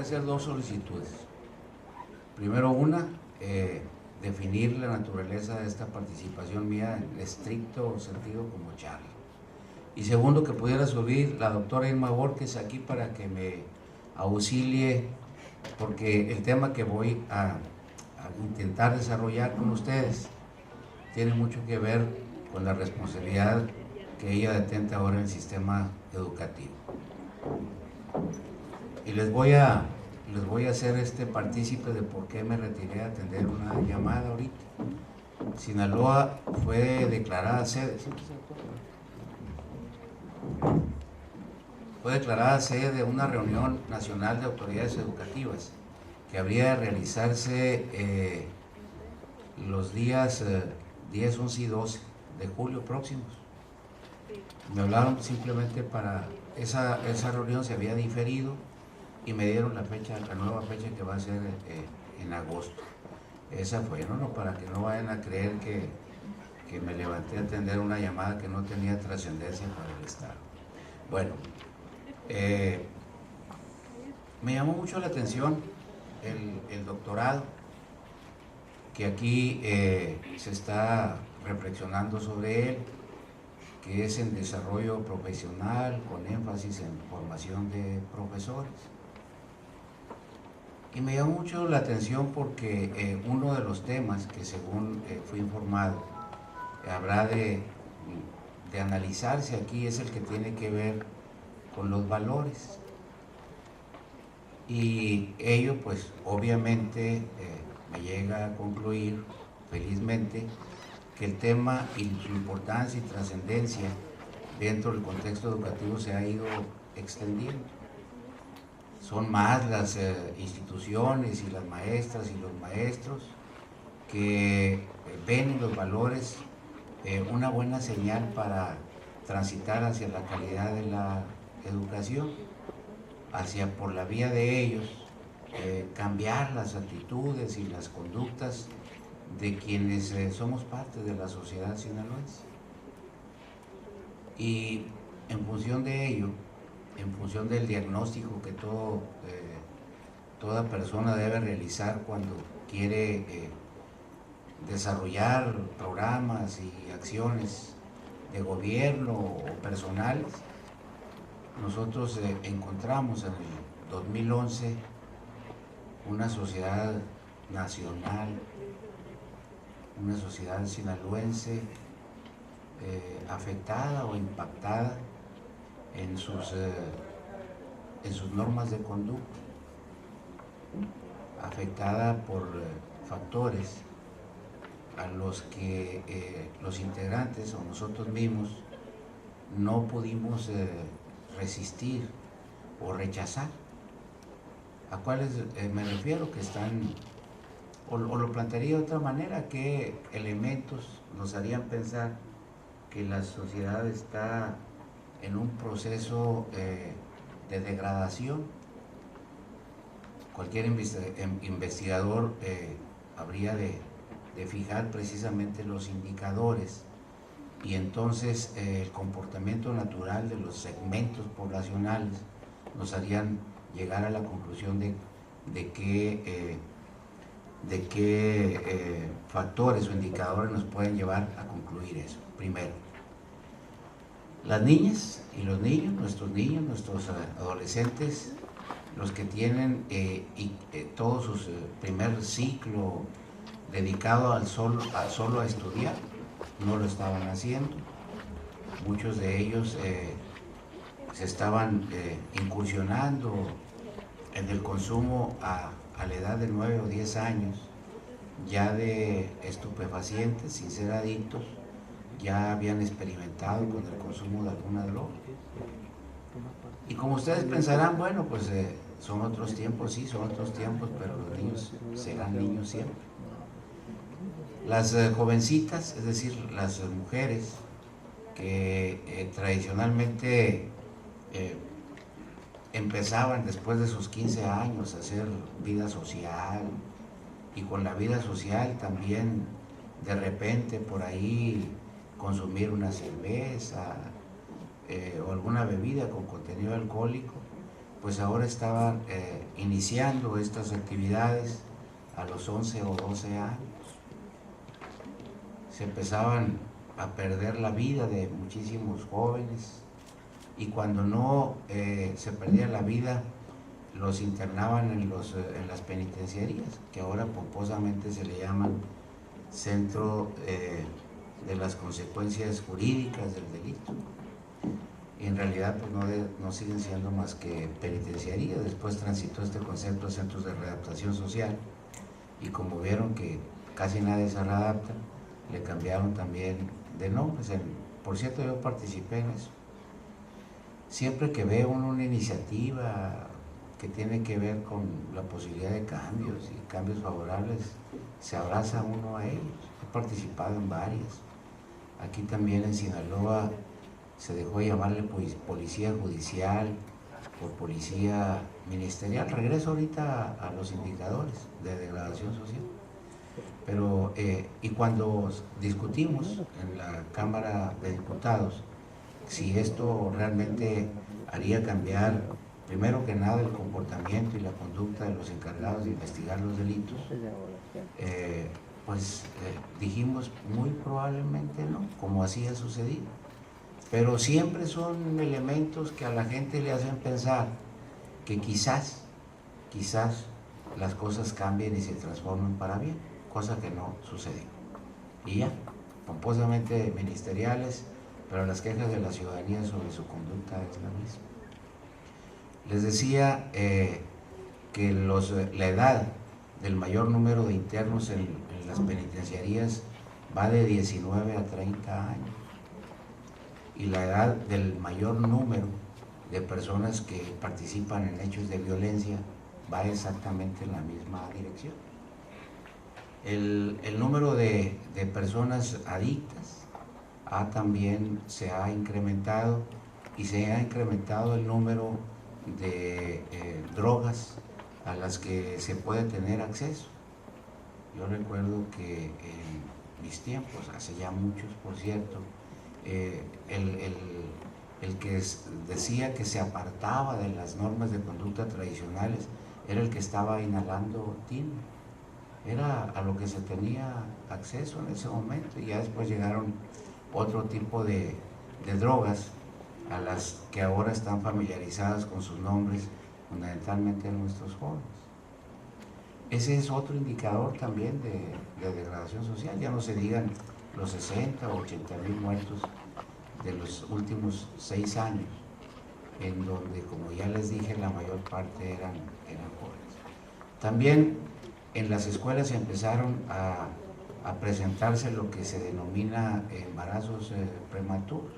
hacer dos solicitudes. Primero una, definir la naturaleza de esta participación mía en estricto sentido como charla. Y segundo, que pudiera subir la doctora Irma Borges aquí para que me auxilie, porque el tema que voy a intentar desarrollar con ustedes tiene mucho que ver con la responsabilidad que ella detenta ahora en el sistema educativo. Y les voy a hacer partícipe de por qué me retiré a atender una llamada ahorita. Sinaloa fue declarada sede. Fue declarada sede de una reunión nacional de autoridades educativas que habría de realizarse los días 10, 11 y 12 de julio próximos. Me hablaron simplemente para esa reunión, se había diferido y me dieron la nueva fecha que va a ser en agosto. Esa fue, no, para que no vayan a creer que me levanté a atender una llamada que no tenía trascendencia para el Estado. Bueno, me llamó mucho la atención el doctorado que aquí se está reflexionando sobre él, que es en desarrollo profesional con énfasis en formación de profesores. Y me llamó mucho la atención porque uno de los temas que, según fui informado, habrá de analizarse aquí es el que tiene que ver con los valores. Y ello, pues, obviamente me llega a concluir, felizmente, que el tema y su importancia y trascendencia dentro del contexto educativo se ha ido extendiendo. Son más las instituciones y las maestras y los maestros que ven en los valores una buena señal para transitar hacia la calidad de la educación, hacia por la vía de ellos cambiar las actitudes y las conductas de quienes somos parte de la sociedad sinaloense. Y en función de ello, en función del diagnóstico que toda persona debe realizar cuando quiere desarrollar programas y acciones de gobierno o personales, nosotros encontramos en el 2011 una sociedad nacional, una sociedad sinaloense afectada o impactada en sus normas de conducta, afectada por factores a los que los integrantes o nosotros mismos no pudimos resistir o rechazar. ¿A cuáles me refiero? Que están, o lo plantearía de otra manera, qué elementos nos harían pensar que la sociedad está en un proceso de degradación. Cualquier investigador habría de fijar precisamente los indicadores y entonces el comportamiento natural de los segmentos poblacionales nos harían llegar a la conclusión de qué factores o indicadores nos pueden llevar a concluir eso. Primero, las niñas y los niños, nuestros adolescentes, los que tienen todo su primer ciclo dedicado solo a estudiar, no lo estaban haciendo. Muchos de ellos se estaban incursionando en el consumo a la edad de 9 o 10 años, ya de estupefacientes, sin ser adictos, ya habían experimentado con el consumo de alguna droga. Y como ustedes pensarán, bueno, pues son otros tiempos, sí, son otros tiempos, pero los niños serán niños siempre. Las jovencitas, es decir, las mujeres que tradicionalmente empezaban después de sus 15 años a hacer vida social, y con la vida social también de repente por ahí consumir una cerveza o alguna bebida con contenido alcohólico, pues ahora estaba iniciando estas actividades a los 11 o 12 años. Se empezaban a perder la vida de muchísimos jóvenes, y cuando no se perdía la vida, los internaban en las penitenciarías, que ahora pomposamente se le llaman centro de las consecuencias jurídicas del delito. Y en realidad pues no siguen siendo más que penitenciarías. Después transitó este concepto de centros de readaptación social, y como vieron que casi nadie se readapta, le cambiaron también de nombres. Por cierto, yo participé en eso. Siempre que veo una iniciativa que tiene que ver con la posibilidad de cambios y cambios favorables, se abraza uno a ellos. He participado en varias. Aquí también en Sinaloa se dejó de llamarle policía judicial por policía ministerial. Regreso ahorita a los indicadores de degradación social. Pero, y cuando discutimos en la Cámara de Diputados si esto realmente haría cambiar, primero que nada, el comportamiento y la conducta de los encargados de investigar los delitos, dijimos muy probablemente no, como así ha sucedido. Pero siempre son elementos que a la gente le hacen pensar que quizás las cosas cambien y se transformen para bien, cosa que no sucedió. Y ya, pomposamente ministeriales, pero las quejas de la ciudadanía sobre su conducta es la misma. Les decía que la edad del mayor número de internos en las penitenciarías va de 19 a 30 años, y la edad del mayor número de personas que participan en hechos de violencia va exactamente en la misma dirección. El número de personas adictas también se ha incrementado, y se ha incrementado el número de drogas a las que se puede tener acceso. Yo recuerdo que en mis tiempos, hace ya muchos por cierto, el que decía que se apartaba de las normas de conducta tradicionales era el que estaba inhalando tino. Era a lo que se tenía acceso en ese momento, y ya después llegaron otro tipo de drogas a las que ahora están familiarizadas con sus nombres, fundamentalmente nuestros jóvenes. Ese es otro indicador también de degradación social. Ya no se digan los 60 o 80 mil muertos de los últimos 6 años, en donde, como ya les dije, la mayor parte eran jóvenes. También en las escuelas empezaron a presentarse lo que se denomina embarazos prematuros,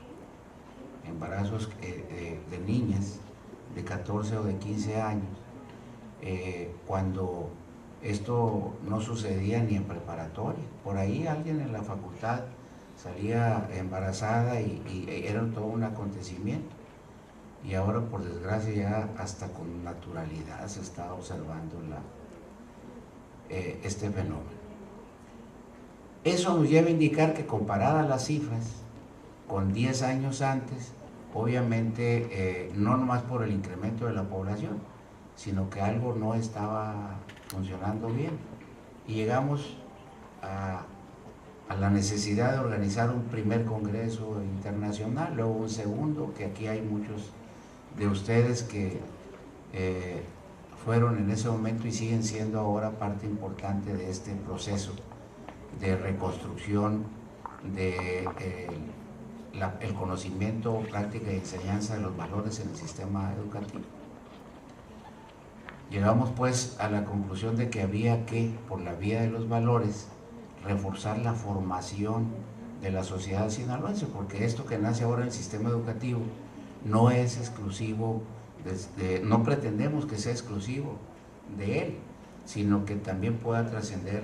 embarazos de niñas de 14 o de 15 años, cuando esto no sucedía ni en preparatoria. Por ahí alguien en la facultad salía embarazada y era todo un acontecimiento, y ahora, por desgracia, ya hasta con naturalidad se está observando este fenómeno. Eso nos lleva a indicar que, comparadas las cifras con 10 años antes, obviamente no nomás por el incremento de la población, sino que algo no estaba funcionando bien, y llegamos a la necesidad de organizar un primer congreso internacional, luego un segundo, que aquí hay muchos de ustedes que fueron en ese momento y siguen siendo ahora parte importante de este proceso de reconstrucción de el conocimiento, práctica y enseñanza de los valores en el sistema educativo. Llegamos pues a la conclusión de que había que, por la vía de los valores, reforzar la formación de la sociedad sinaloense, porque esto que nace ahora en el sistema educativo no es exclusivo, no pretendemos que sea exclusivo de él, sino que también pueda trascender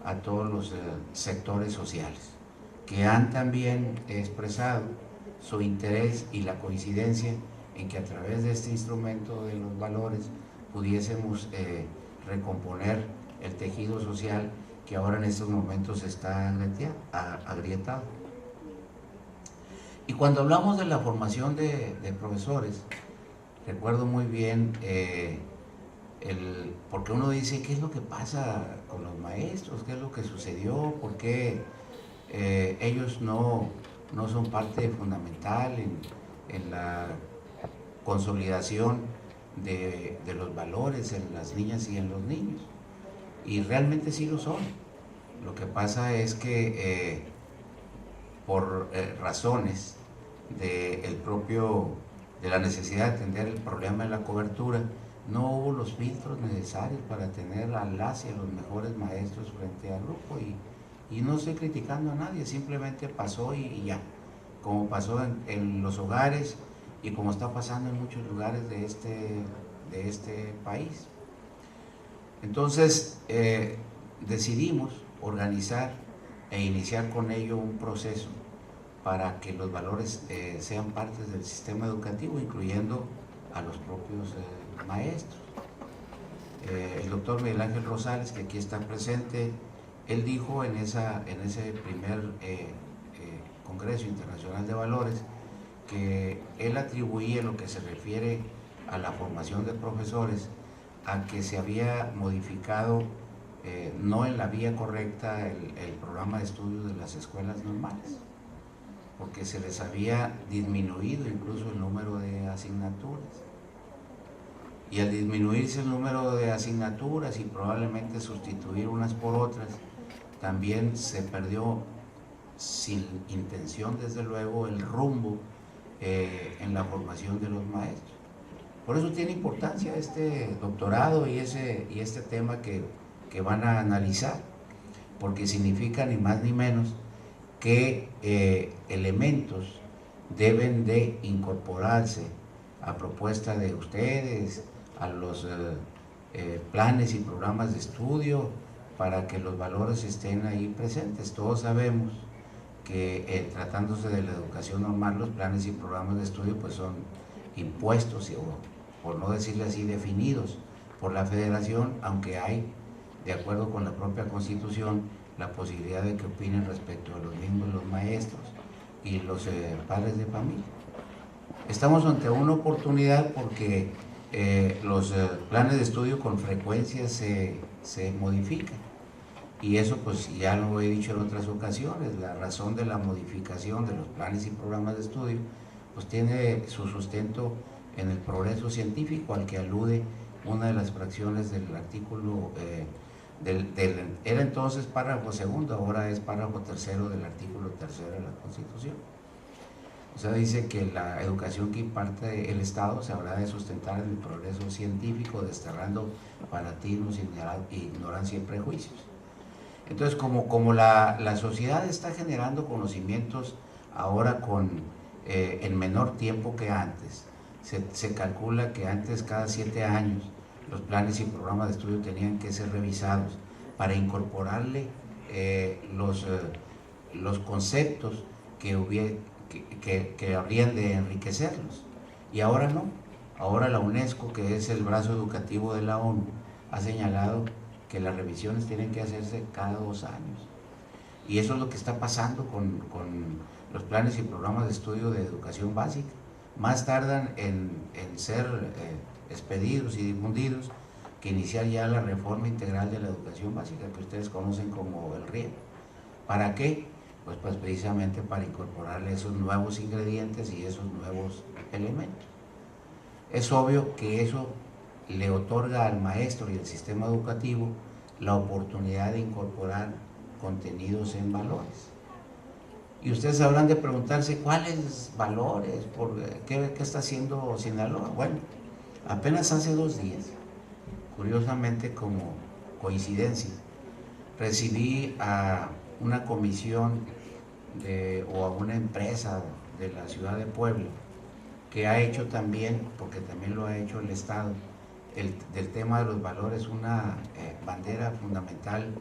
a todos los sectores sociales, que han también expresado su interés y la coincidencia en que a través de este instrumento de los valores pudiésemos recomponer el tejido social que ahora en estos momentos está agrietado. Y cuando hablamos de la formación de profesores, recuerdo muy bien porque uno dice, ¿qué es lo que pasa con los maestros? ¿Qué es lo que sucedió? ¿Por qué ellos no son parte fundamental en la consolidación de los valores en las niñas y en los niños? Y realmente sí lo son. Lo que pasa es que por razones de la necesidad de atender el problema de la cobertura, no hubo los filtros necesarios para tener a las y a los mejores maestros frente al grupo, y no estoy criticando a nadie, simplemente pasó y ya, como pasó en los hogares y como está pasando en muchos lugares de este país. Entonces decidimos organizar e iniciar con ello un proceso para que los valores sean parte del sistema educativo, incluyendo a los propios maestros. El doctor Miguel Ángel Rosales, que aquí está presente, él dijo en ese primer Congreso Internacional de Valores que él atribuía, en lo que se refiere a la formación de profesores, a que se había modificado no en la vía correcta el programa de estudios de las escuelas normales, porque se les había disminuido incluso el número de asignaturas. Y al disminuirse el número de asignaturas y probablemente sustituir unas por otras, también se perdió, sin intención desde luego, el rumbo en la formación de los maestros. Por eso tiene importancia este doctorado y este tema que van a analizar, porque significa ni más ni menos que elementos deben de incorporarse a propuesta de ustedes, a los planes y programas de estudio, para que los valores estén ahí presentes. Todos sabemos que tratándose de la educación normal, los planes y programas de estudio pues son impuestos, o por no decirle así, definidos por la Federación, aunque hay, de acuerdo con la propia Constitución, la posibilidad de que opinen respecto a los mismos los maestros y los padres de familia. Estamos ante una oportunidad porque los planes de estudio con frecuencia se modifican, y eso pues ya lo he dicho en otras ocasiones. La razón de la modificación de los planes y programas de estudio pues tiene su sustento en el progreso científico al que alude una de las fracciones del artículo era entonces párrafo segundo, ahora es párrafo tercero del artículo tercero de la Constitución. O sea, dice que la educación que imparte el Estado se habrá de sustentar en el progreso científico, desterrando fanatismos, ignorancia y prejuicios. Entonces, como la sociedad está generando conocimientos ahora en menor tiempo que antes, se calcula que antes, cada 7 años, los planes y programas de estudio tenían que ser revisados para incorporarle los conceptos que habrían de enriquecerlos. Y ahora no. Ahora la UNESCO, que es el brazo educativo de la ONU, ha señalado que las revisiones tienen que hacerse cada 2 años. Y eso es lo que está pasando con los planes y programas de estudio de educación básica. Más tardan en ser expedidos y difundidos que iniciar ya la reforma integral de la educación básica, que ustedes conocen como el RIE. ¿Para qué? Pues precisamente para incorporarle esos nuevos ingredientes y esos nuevos elementos. Es obvio que eso le otorga al maestro y al sistema educativo la oportunidad de incorporar contenidos en valores. Y ustedes habrán de preguntarse, ¿cuáles valores? ¿Qué está haciendo Sinaloa? Bueno, apenas hace 2 días, curiosamente como coincidencia, recibí a una comisión o a una empresa de la ciudad de Puebla que ha hecho también, porque también lo ha hecho el Estado, del tema de los valores una bandera fundamental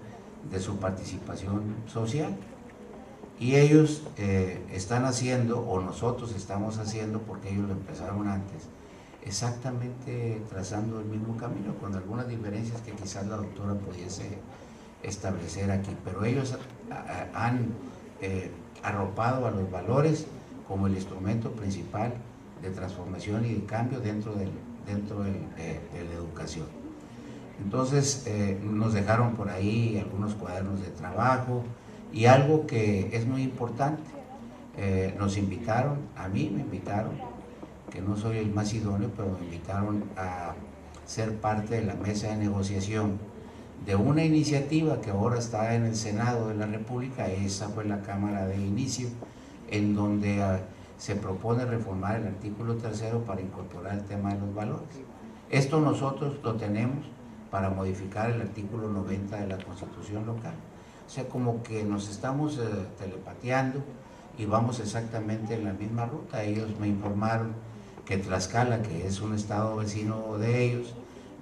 de su participación social. Y ellos están haciendo, o nosotros estamos haciendo, porque ellos lo empezaron antes, exactamente trazando el mismo camino, con algunas diferencias que quizás la doctora pudiese establecer aquí, pero ellos han arropado a los valores como el instrumento principal transformación y de cambio dentro de la educación. Entonces nos dejaron por ahí algunos cuadernos de trabajo y algo que es muy importante, nos invitaron, a mí me invitaron, que no soy el más idóneo, pero me invitaron a ser parte de la mesa de negociación de una iniciativa que ahora está en el Senado de la República. Esa fue la cámara de inicio, en donde se propone reformar el artículo 3º para incorporar el tema de los valores. Esto nosotros lo tenemos para modificar el artículo 90 de la Constitución local. O sea, como que nos estamos telepateando y vamos exactamente en la misma ruta. Ellos me informaron que Tlaxcala, que es un estado vecino de ellos,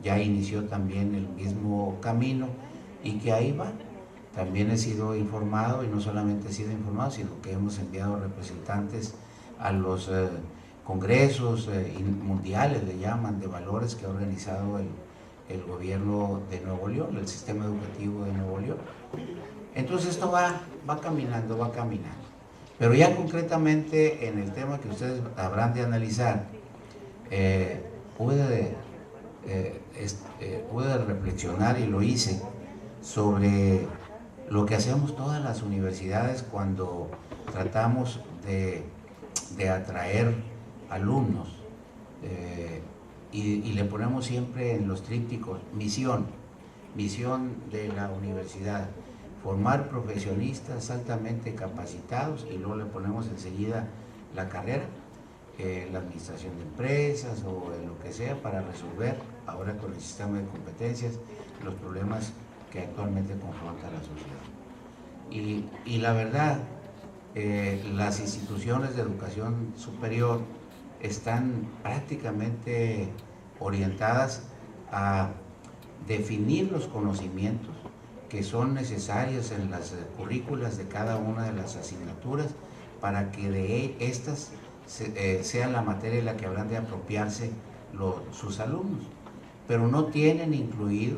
ya inició también el mismo camino y que ahí va. También he sido informado, y no solamente he sido informado, sino que hemos enviado representantes a los congresos mundiales, le llaman, de valores que ha organizado el gobierno de Nuevo León, el sistema educativo de Nuevo León. Entonces esto va caminando, va caminando. Pero ya concretamente en el tema que ustedes habrán de analizar, pude reflexionar, y lo hice, sobre lo que hacemos todas las universidades cuando tratamos de atraer alumnos, y le ponemos siempre en los trípticos misión de la universidad: formar profesionistas altamente capacitados, y luego le ponemos enseguida la carrera, la administración de empresas o en lo que sea, para resolver ahora con el sistema de competencias los problemas que actualmente confronta la sociedad. Y la verdad, las instituciones de educación superior están prácticamente orientadas a definir los conocimientos que son necesarios en las currículas de cada una de las asignaturas, para que de estas sea la materia en la que habrán de apropiarse sus alumnos, pero no tienen incluido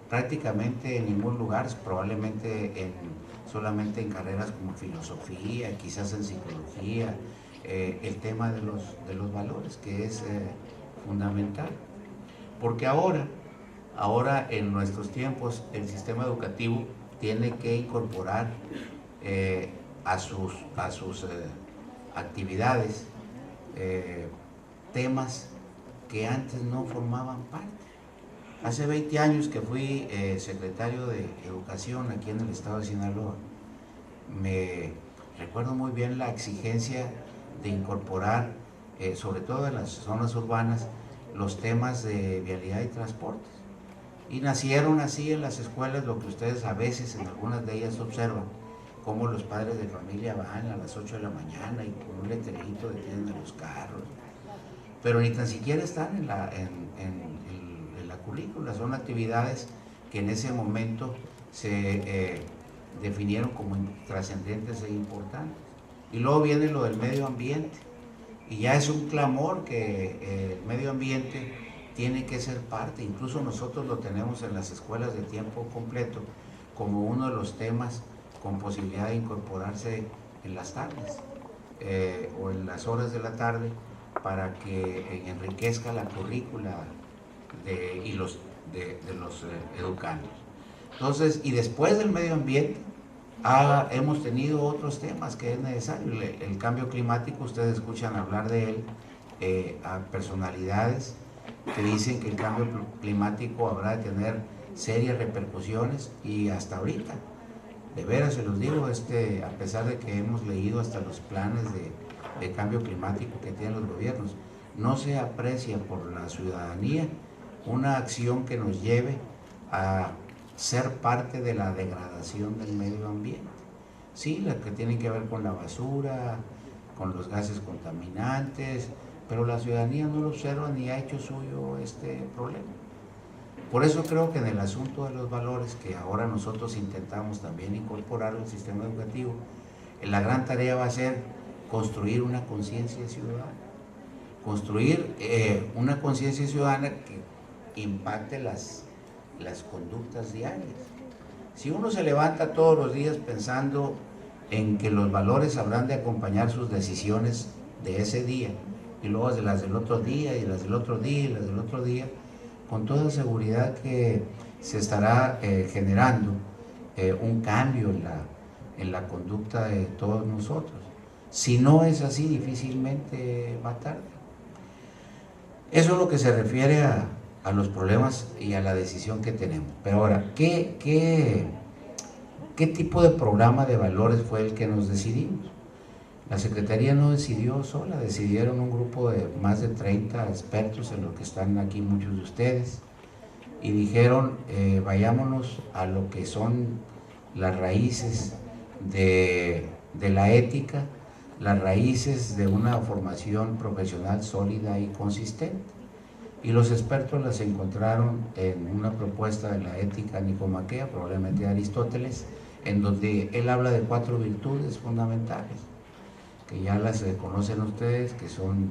prácticamente en ningún lugar, probablemente solamente en carreras como filosofía, quizás en psicología, el tema de los valores, que es fundamental, porque ahora en nuestros tiempos el sistema educativo tiene que incorporar a sus actividades temas que antes no formaban parte. Hace 20 años que fui secretario de Educación aquí en el estado de Sinaloa, me recuerdo muy bien la exigencia de incorporar, sobre todo en las zonas urbanas, los temas de vialidad y transportes. Y nacieron así en las escuelas lo que ustedes a veces en algunas de ellas observan, como los padres de familia van a las 8 de la mañana y con un letrerito detienen a los carros, pero ni tan siquiera están en la currícula. Son actividades que en ese momento se definieron como trascendentes e importantes. Y luego viene lo del medio ambiente, y ya es un clamor que el medio ambiente tiene que ser parte. Incluso nosotros lo tenemos en las escuelas de tiempo completo como uno de los temas con posibilidad de incorporarse en las tardes o en las horas de la tarde, para que enriquezca la currícula de los educandos. Entonces, y después del medio ambiente, hemos tenido otros temas que es necesario. El cambio climático, ustedes escuchan hablar de él, a personalidades que dicen que el cambio climático habrá de tener serias repercusiones, y hasta ahorita, de veras se los digo, a pesar de que hemos leído hasta los planes de cambio climático que tienen los gobiernos, no se aprecia por la ciudadanía una acción que nos lleve a ser parte de la degradación del medio ambiente. Sí, la que tienen que ver con la basura, con los gases contaminantes, pero la ciudadanía no lo observa ni ha hecho suyo este problema. Por eso creo que en el asunto de los valores, que ahora nosotros intentamos también incorporar al sistema educativo, la gran tarea va a ser construir una conciencia ciudadana. Construir una conciencia ciudadana que impacte las conductas diarias. Si uno se levanta todos los días pensando en que los valores habrán de acompañar sus decisiones de ese día, y luego de las del otro día, y las del otro día, y las del otro día, con toda seguridad que se estará generando un cambio en la conducta de todos nosotros. Si no es así, difícilmente va tarde. Eso es lo que se refiere a los problemas y a la decisión que tenemos. Pero ahora, ¿qué tipo de programa de valores fue el que nos decidimos? La Secretaría no decidió sola, decidieron un grupo de más de 30 expertos, en los que están aquí muchos de ustedes, y dijeron, vayámonos a lo que son las raíces de la ética, las raíces de una formación profesional sólida y consistente. Y los expertos las encontraron en una propuesta de la ética nicomaquea, probablemente de Aristóteles, en donde él habla de 4 virtudes fundamentales, que ya las conocen ustedes, que son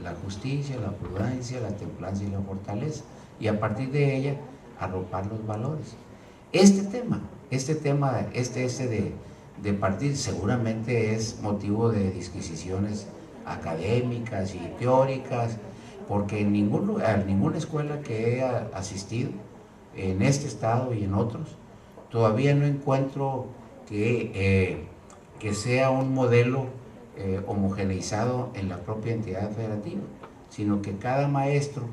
la justicia, la prudencia, la templanza y la fortaleza, y a partir de ella arropar los valores. Este tema de partir seguramente es motivo de disquisiciones académicas y teóricas, porque en ningún lugar, ninguna escuela que he asistido en este estado y en otros, todavía no encuentro que sea un modelo homogeneizado en la propia entidad federativa, sino que cada maestro,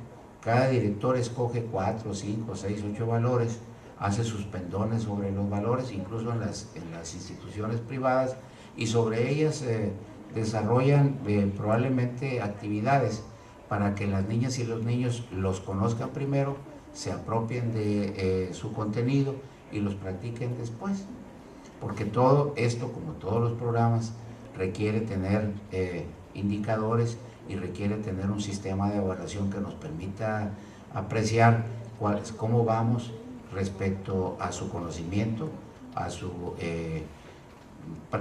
cada director escoge 4, 5, 6, 8 valores, hace sus pendones sobre los valores, incluso en las instituciones privadas, y sobre ellas desarrollan probablemente actividades para que las niñas y los niños los conozcan primero, se apropien de su contenido y los practiquen después. Porque todo esto, como todos los programas, requiere tener indicadores y requiere tener un sistema de evaluación que nos permita apreciar cómo vamos respecto a su conocimiento,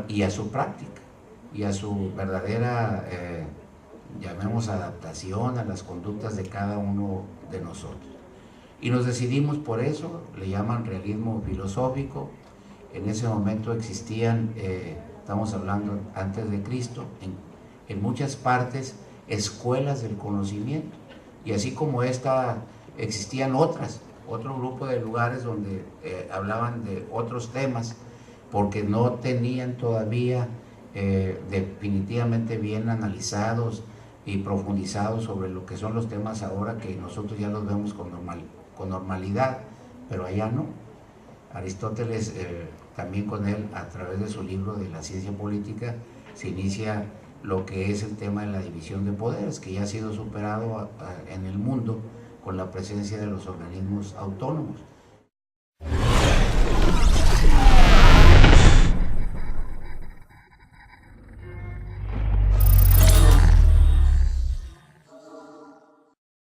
y a su práctica, y a su verdadera, llamemos, adaptación a las conductas de cada uno de nosotros. Y nos decidimos por eso, le llaman realismo filosófico. En ese momento existían, estamos hablando antes de Cristo, en muchas partes, escuelas del conocimiento, y así como esta, existían otro grupo de lugares donde hablaban de otros temas, porque no tenían todavía definitivamente bien analizados y profundizados sobre lo que son los temas ahora, que nosotros ya los vemos con normalidad, pero allá no. Aristóteles, también con él, a través de su libro de la ciencia política, se inicia lo que es el tema de la división de poderes, que ya ha sido superado en el mundo con la presencia de los organismos autónomos.